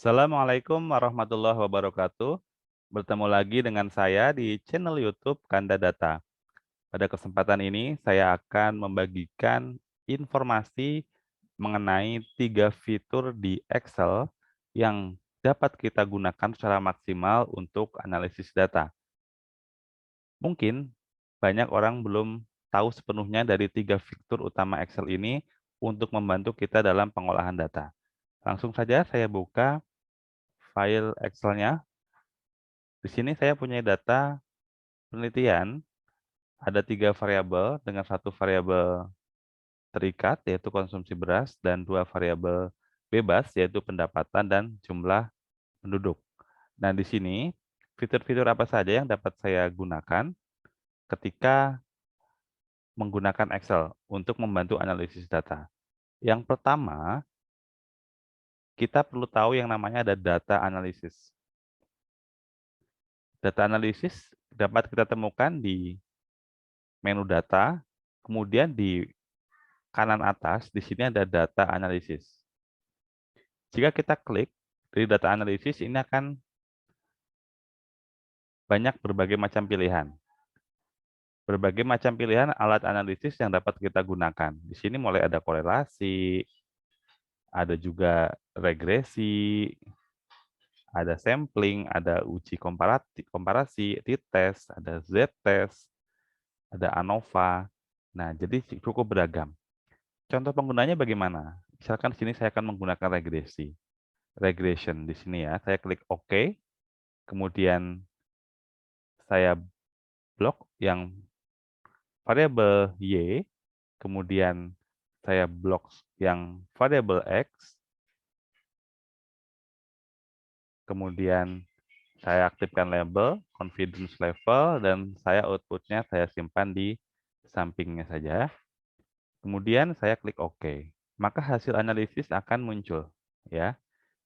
Assalamualaikum warahmatullahi wabarakatuh. Bertemu lagi dengan saya di channel YouTube Kanda Data. Pada kesempatan ini, saya akan membagikan informasi mengenai 3 fitur di Excel yang dapat kita gunakan secara maksimal untuk analisis data. Mungkin banyak orang belum tahu sepenuhnya dari 3 fitur utama Excel ini untuk membantu kita dalam pengolahan data. Langsung saja saya buka file Excel-nya. Di sini saya punya data penelitian, ada 3 variabel dengan satu variabel terikat, yaitu konsumsi beras, dan 2 variabel bebas, yaitu pendapatan dan jumlah penduduk. Nah, di sini fitur-fitur apa saja yang dapat saya gunakan ketika menggunakan Excel untuk membantu analisis data. Yang pertama, kita perlu tahu yang namanya ada data analisis. Data analisis dapat kita temukan di menu data, kemudian di kanan atas, di sini ada data analisis. Jika kita klik dari data analisis, ini akan banyak berbagai macam pilihan. Berbagai macam pilihan alat analisis yang dapat kita gunakan. Di sini mulai ada korelasi, ada juga regresi, ada sampling, ada uji komparasi, t-test, ada z-test, ada ANOVA. Nah, jadi cukup beragam. Contoh penggunanya bagaimana? Misalkan di sini saya akan menggunakan regresi. Regression di sini ya, saya klik OK, kemudian saya blok yang variabel Y, kemudian saya blok yang variabel X, kemudian saya aktifkan label, confidence level, dan saya outputnya saya simpan di sampingnya saja. Kemudian saya klik OK. Maka hasil analisis akan muncul. Ya,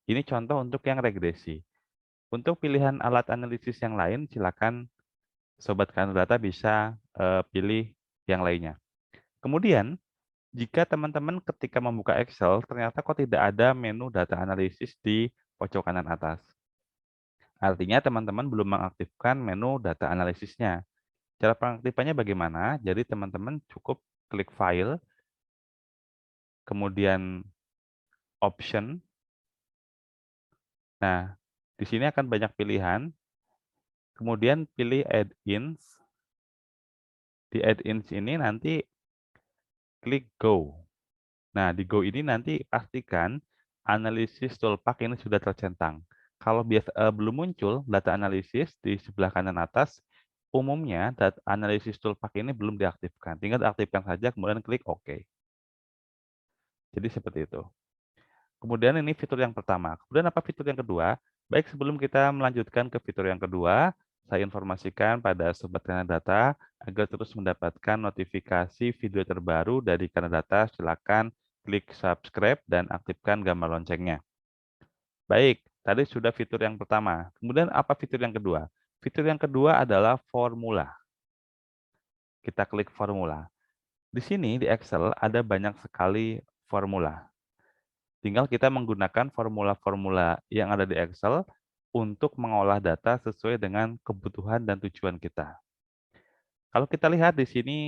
ini contoh untuk yang regresi. Untuk pilihan alat analisis yang lain, silakan Sobat Data bisa pilih yang lainnya. Kemudian, jika teman-teman ketika membuka Excel, ternyata kok tidak ada menu data analisis di pojok kanan atas. Artinya teman-teman belum mengaktifkan menu data analisisnya. Cara pengaktifannya bagaimana? Jadi teman-teman cukup klik File, kemudian Option. Nah, di sini akan banyak pilihan. Kemudian pilih Add-ins. Di Add-ins ini nanti klik Go. Nah, di Go ini nanti pastikan analisis toolpath ini sudah tercentang. Kalau belum muncul data analisis di sebelah kanan atas, umumnya data analisis toolpath ini belum diaktifkan. Tinggal diaktifkan saja, kemudian klik OK. Jadi seperti itu. Kemudian ini fitur yang pertama. Kemudian apa fitur yang kedua? Baik, sebelum kita melanjutkan ke fitur yang kedua, saya informasikan pada Sobat Data agar terus mendapatkan notifikasi video terbaru dari Data, silakan klik subscribe dan aktifkan gambar loncengnya. Baik, tadi sudah fitur yang pertama. Kemudian apa fitur yang kedua? Fitur yang kedua adalah formula. Kita klik formula. Di sini di Excel ada banyak sekali formula. Tinggal kita menggunakan formula-formula yang ada di Excel untuk mengolah data sesuai dengan kebutuhan dan tujuan kita. Kalau kita lihat di sini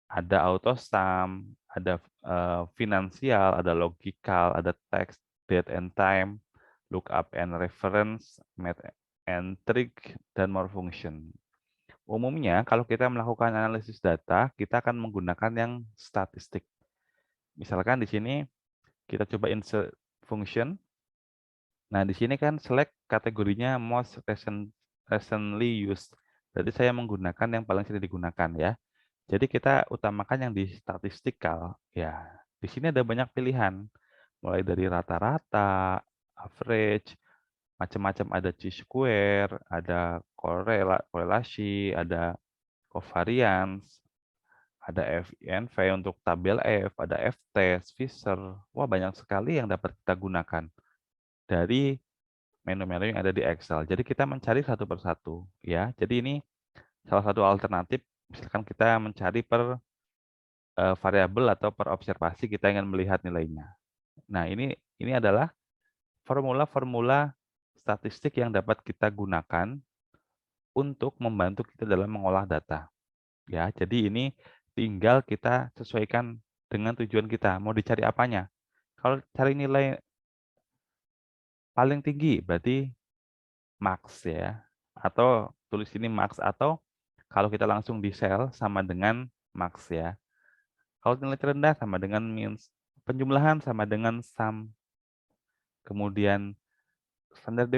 ada AutoSum, ada finansial, ada logical, ada text, date and time, lookup and reference, math and trick, dan more function. Umumnya kalau kita melakukan analisis data, kita akan menggunakan yang statistik. Misalkan di sini kita coba insert function. Nah, di sini kan select kategorinya most recently used. Berarti saya menggunakan yang paling sering digunakan ya. Jadi kita utamakan yang di statistikal. Ya, di sini ada banyak pilihan. Mulai dari rata-rata, average, macam-macam, ada chi-square, ada korelasi, ada covariance, ada FINV untuk tabel F, ada F-test, Fisher. Wah, banyak sekali yang dapat kita gunakan dari menu-menu yang ada di Excel. Jadi kita mencari satu persatu, ya. Jadi ini salah satu alternatif. Misalkan kita mencari per variabel atau per observasi kita ingin melihat nilainya. Nah, ini adalah formula-formula statistik yang dapat kita gunakan untuk membantu kita dalam mengolah data. Ya, jadi ini tinggal kita sesuaikan dengan tujuan kita, mau dicari apanya. Kalau cari nilai paling tinggi berarti max ya, atau tulis ini max, atau kalau kita langsung di sel sama dengan max ya. Kalau nilai terendah sama dengan means, penjumlahan sama dengan sum, kemudian standar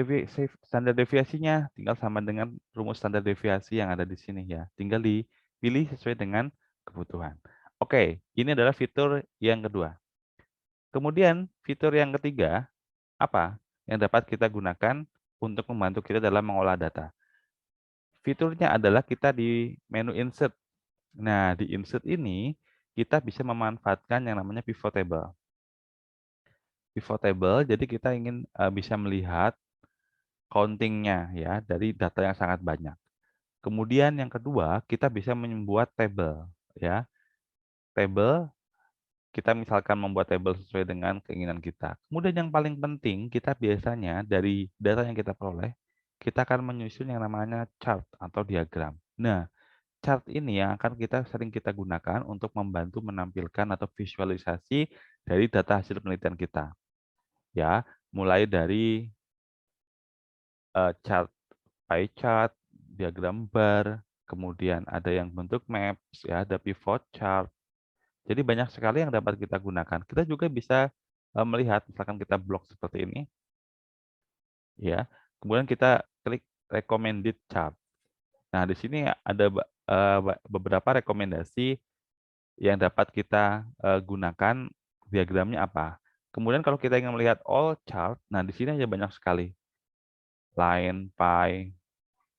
deviasinya tinggal sama dengan rumus standar deviasi yang ada di sini ya. Tinggal dipilih sesuai dengan kebutuhan. Oke, ini adalah fitur yang kedua. Kemudian fitur yang ketiga, apa yang dapat kita gunakan untuk membantu kita dalam mengolah data? Fiturnya adalah kita di menu insert. Nah, di insert ini kita bisa memanfaatkan yang namanya pivot table. Pivot table, jadi kita ingin bisa melihat counting-nya ya dari data yang sangat banyak. Kemudian yang kedua, kita bisa membuat table ya. Table, kita misalkan membuat table sesuai dengan keinginan kita. Kemudian yang paling penting, kita biasanya dari data yang kita peroleh, kita akan menyusun yang namanya chart atau diagram. Nah, chart ini yang akan sering kita gunakan untuk membantu menampilkan atau visualisasi dari data hasil penelitian kita. Ya, mulai dari chart pie chart, diagram bar, kemudian ada yang bentuk maps, ya, ada pivot chart. Jadi banyak sekali yang dapat kita gunakan. Kita juga bisa melihat, misalkan kita blok seperti ini, ya. Kemudian kita klik recommended chart. Nah, di sini ada beberapa rekomendasi yang dapat kita gunakan, diagramnya apa. Kemudian kalau kita ingin melihat all chart, nah di sini ada banyak sekali. Line, pie,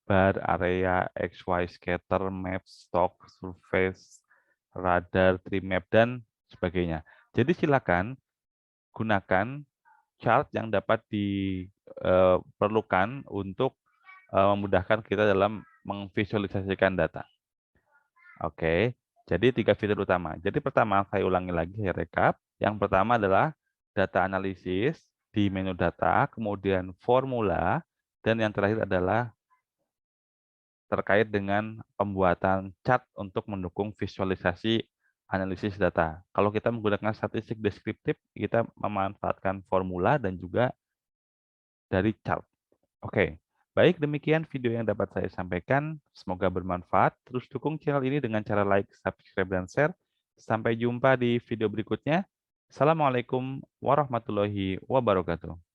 bar, area, XY, scatter, map, stock, surface, radar, tree map, dan sebagainya. Jadi silakan gunakan chart yang dapat diperlukan untuk memudahkan kita dalam memvisualisasikan data. Oke, jadi 3 fitur utama. Jadi pertama, saya ulangi lagi, saya rekap. Yang pertama adalah data analisis di menu data, kemudian formula, dan yang terakhir adalah terkait dengan pembuatan chart untuk mendukung visualisasi analisis data. Kalau kita menggunakan statistik deskriptif, kita memanfaatkan formula dan juga dari chart. Oke, baik, demikian video yang dapat saya sampaikan. Semoga bermanfaat. Terus dukung channel ini dengan cara like, subscribe, dan share. Sampai jumpa di video berikutnya. Assalamualaikum warahmatullahi wabarakatuh.